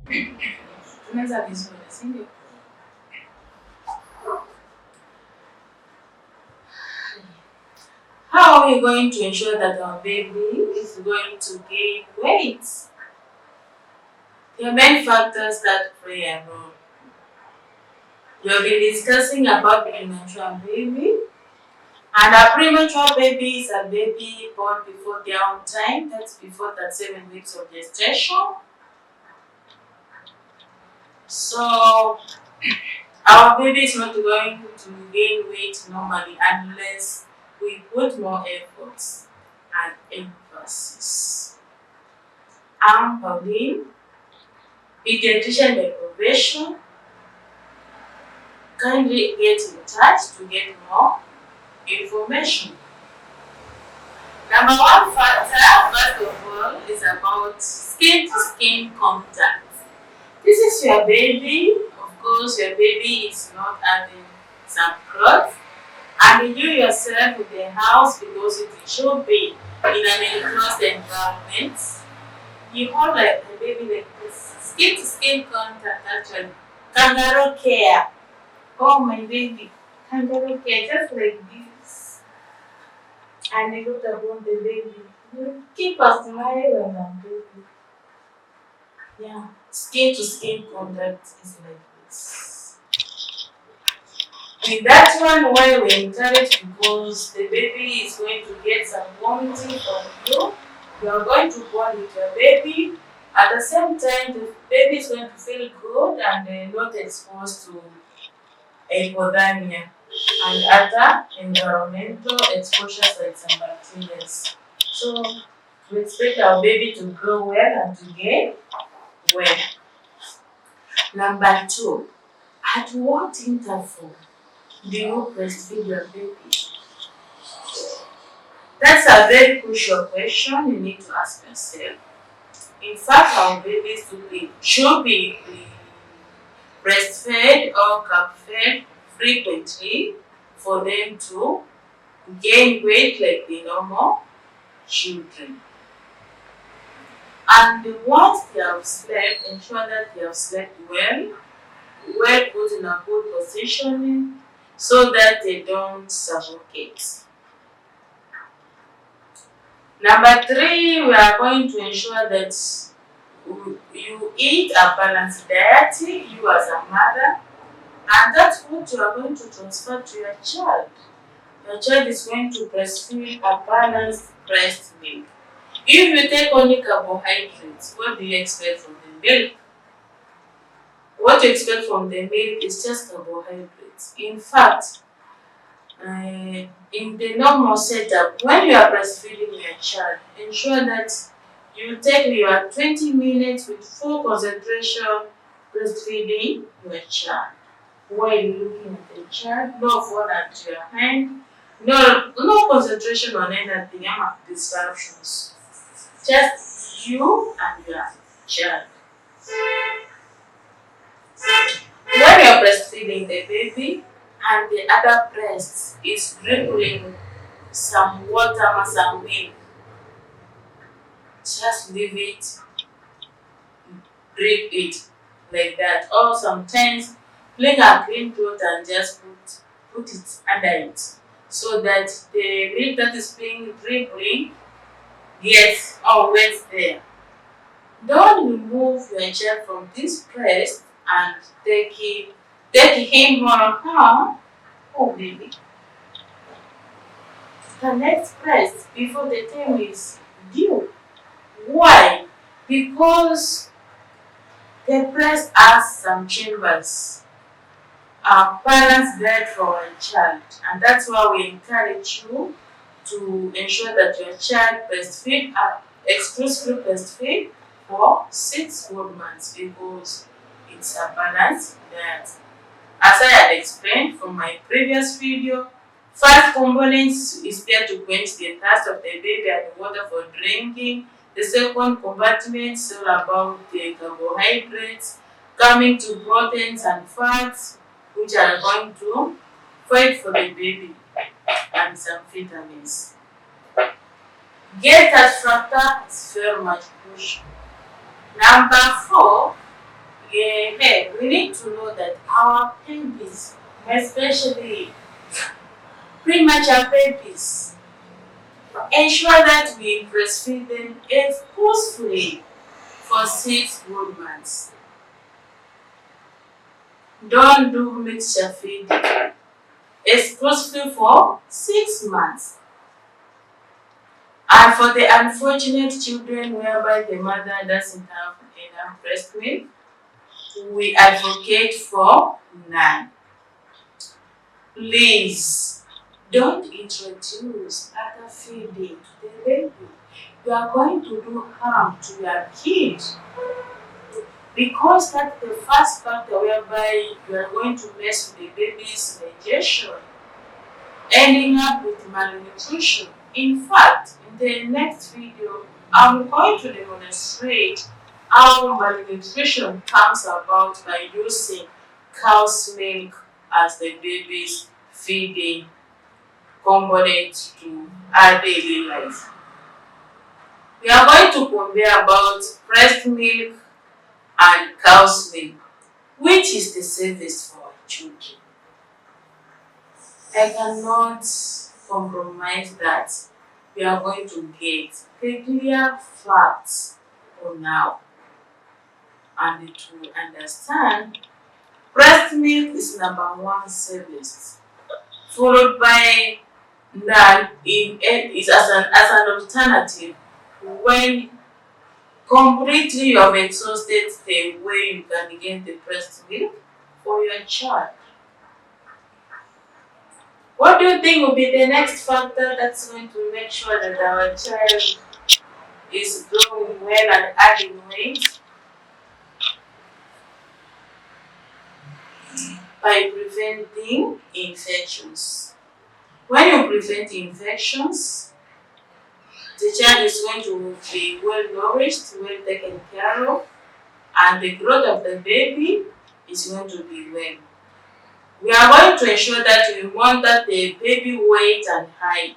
Tunaweza vizuri, si ndio? How are we going to ensure that our baby is going to gain weight? There are many factors that play a role. We'll be discussing about premature baby. And a premature baby is a baby born before their own time, that's before that 7 weeks of gestation. So our baby is not going to gain weight normally unless we put more efforts and emphasis. I'm Pauline, pediatrician deprivation. Kindly get in touch to get more information. Number one factor, first of all, is about skin to skin contact. This is your baby. Of course, your baby is not having some clothes, and you yourself in the house, because it should be in an enclosed environment. You hold like the baby like this, skin to skin contact actually. Kangaroo care. Oh my baby, kangaroo care, just like this. And you look upon the baby. You keep a smile on the baby. Yeah, skin to skin contact is like this. With that one, why we encourage, because the baby is going to get some vomiting from you. You are going to bond with your baby. At the same time, the baby is going to feel good and not exposed to hypothermia and other environmental exposures like some bacteria. So we expect our baby to grow well and to gain well. Number two, at what interval do you breastfeed your baby? That's a very crucial question you need to ask yourself. In fact, our babies should be breastfed or cup fed frequently for them to gain weight like the normal children. And once they have slept, ensure that they have slept well put in a good positioning so that they don't suffocate. Number three, we are going to ensure that you eat a balanced diet, you as a mother, and that's what you are going to transfer to your child. Your child is going to breastfeed a balanced breast milk. If you take only carbohydrates, what do you expect from the milk? What you expect from the milk is just carbohydrates. In fact, in the normal setup, when you are breastfeeding your child, ensure that you take your 20 minutes with full concentration breastfeeding your child. While looking at the child, no phone at your hand, no concentration on anything, distractions. Just you and your child. When you're breastfeeding the baby and the other breast is dribbling some water or some milk, just leave it, drip it like that. Or sometimes fling a clean cloth and just put it under it so that the milk that is being dribbling gets all wet there. Don't remove your child from this breast and take him or her. Oh baby. The next breast before the time is due. Why? Because the breast has some chambers, balanced blood for a child, and that's why we encourage you to ensure that your child exclusively breastfeed for 6 whole months, because it's a balanced diet. As I had explained from my previous video, 5 components is there to quench the thirst of the baby and the water for drinking. The second compartment is all about the carbohydrates, coming to proteins and fats, which are going to fight for the baby, and some vitamins. Get that factor is very much crucial. Number 4, Yeah, we need to know that our babies, especially premature babies, ensure that we breastfeed them exclusively for 6 good months. Don't do mixture feeding exclusively for 6 months. And for the unfortunate children whereby the mother doesn't have enough breast milk, we advocate for none. Please don't introduce other feeding to the baby. You are going to do harm to your kid, because that's the first factor whereby you are going to mess with the baby's digestion, ending up with malnutrition. In fact, in the next video, I'm going to demonstrate how malnutrition comes about by using cow's milk as the baby's feeding component to our daily life. We are going to compare about breast milk and cow's milk. Which is the safest for our children? I cannot compromise that we are going to get the clear facts for now, and to understand breast milk is number one safest, followed by none is as an alternative when completely you have exhausted the way you can get the breast milk for your child. What do you think will be the next factor that's going to make sure that our child is growing well and adding weight? By preventing infections. When you prevent infections, the child is going to be well nourished, well taken care of, and the growth of the baby is going to be well. We are going to ensure that we want that the baby weight and height.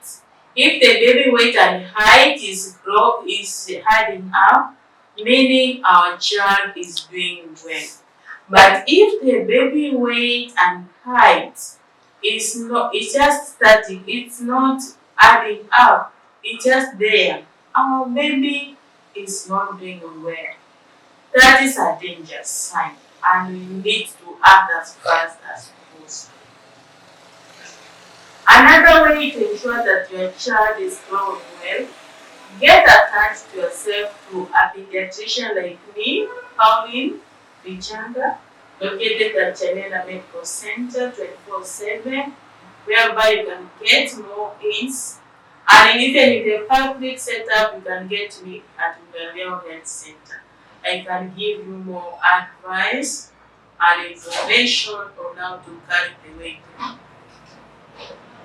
If the baby weight and height is adding up, meaning our child is doing well. But if the baby weight and height is not, it's just static, it's not adding up, it's just there, our baby is not doing well. That is a danger sign, and we need to act as fast as possible. Another way to ensure that your child is growing well, get attached to yourself to a pediatrician like me, Pauline Bichanga, located at Chanela Medical Center 24/7, whereby you can get more hints. And even in the public setup, you can get me at Ugaleo Health Center. I can give you more advice and information on how to carry the weight.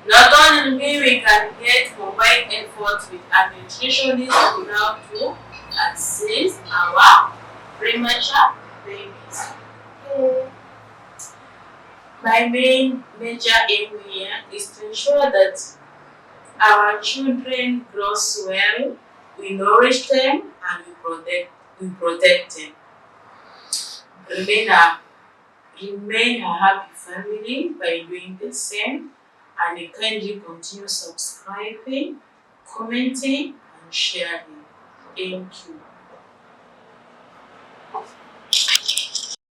Not only me, we can get combined efforts with a nutritionist on how to assist our premature babies. My main major aim here is to ensure that our children grow well, we nourish them, and we protect them. Remain a happy family by doing the same, and you kindly continue subscribing, commenting, and sharing. Thank you.